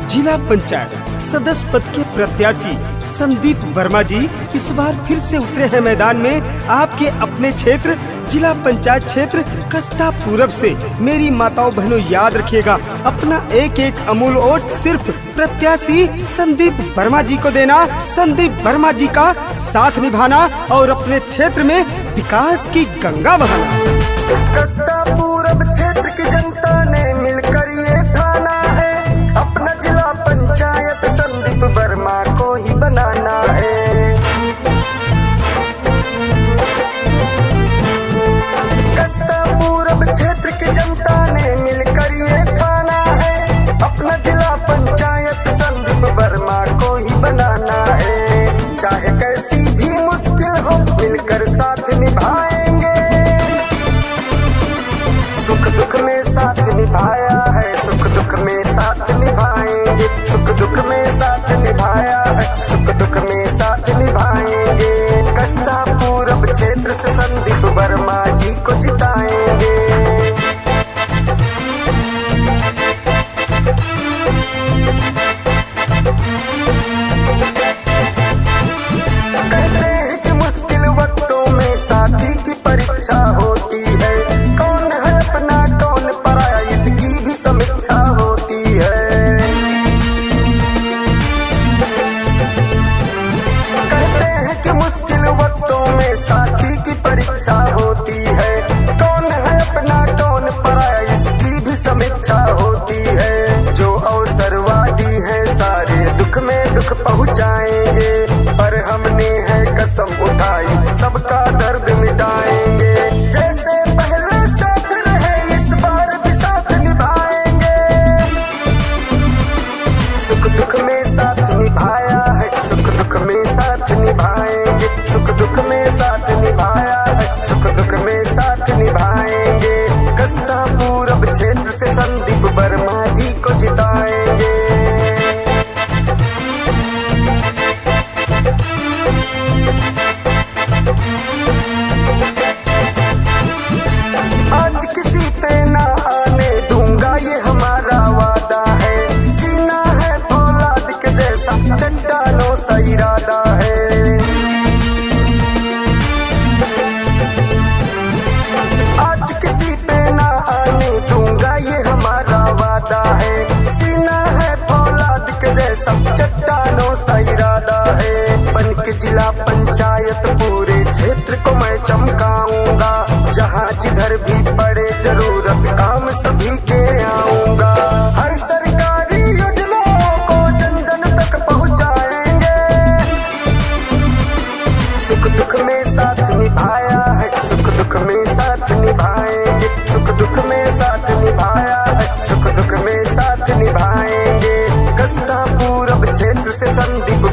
जिला पंचायत सदस्य पद के प्रत्याशी संदीप वर्मा जी इस बार फिर से उतरे हैं मैदान में। आपके अपने क्षेत्र जिला पंचायत क्षेत्र कस्ता पूरब से मेरी माताओं बहनों याद रखिएगा, अपना एक एक अमूल वोट सिर्फ प्रत्याशी संदीप वर्मा जी को देना, संदीप वर्मा जी का साथ निभाना और अपने क्षेत्र में विकास की गंगा बहाना। कस्ता पूरब क्षेत्र की जनता ने मिलकर ये ठाना है, अपना जिला पंचायत संदीप वर्मा को ही बनाना है। कस्ता पूरब क्षेत्र की जनता ने मिलकर ये ठाना है, अपना जिला पंचायत संदीप वर्मा को ही बनाना है। चाहे कैसी भी मुश्किल हो मिलकर साथ निभाएंगे, सुख दुख में साथ निभाया है, सुख दुख में साथ निभाएंगे, सुख दुख में साथ निभाया है, सुख दुख में साथ निभाएंगे। कस्ता पूरब क्षेत्र से संदीप वर्मा जी को जिताएंगे। कहते हैं कि मुश्किल वक्तों में साथी की परीक्षा होती है, कौन है अपना कौन पराया इसकी भी समीक्षा होती है। कहते हैं कि मुश्किल वक्तों में साथी की परीक्षा होती है, कौन है अपना कौन पराया इसकी भी समीक्षा होती है। जो अवसरवादी है सारे दुख में दुख पहुँचाएंगे, पर हमने है कसम उठाई सबका दर्द मिटाएंगे। जैसे पहले साथ रहे इस बार भी साथ निभाएंगे, सुख दुख में साथ निभाया है, सुख दुख में साथ निभाएंगे, सुख दुख में साथ निभाया है, सुख दुख में साथ निभाएंगे। कस्ता पूरब क्षेत्र से संदीप वर्मा जी को जिताएंगे। आज किसी पे ना आने दूंगा ये हमारा वादा है, सीना है फौलाद के जैसा चट्टानों सा इरादा है। आज किसी पे ना आने दूंगा ये हमारा वादा है, सीना है फौलाद के जैसा चट्टानों सा इरादा है। बन के जिला पंचायत पूरे क्षेत्र को मैं चमकाऊंगा, जहाँ जिधर भी पड़े जरूरत काम सभी के आऊंगा। हर सरकारी योजनाओं को जन जन तक पहुँचाएंगे, सुख दुख में साथ निभाया है, सुख दुख में साथ निभाएंगे, सुख दुख में साथ निभाया है, सुख दुख में साथ निभाएंगे। कस्ता पूरब क्षेत्र से संदीप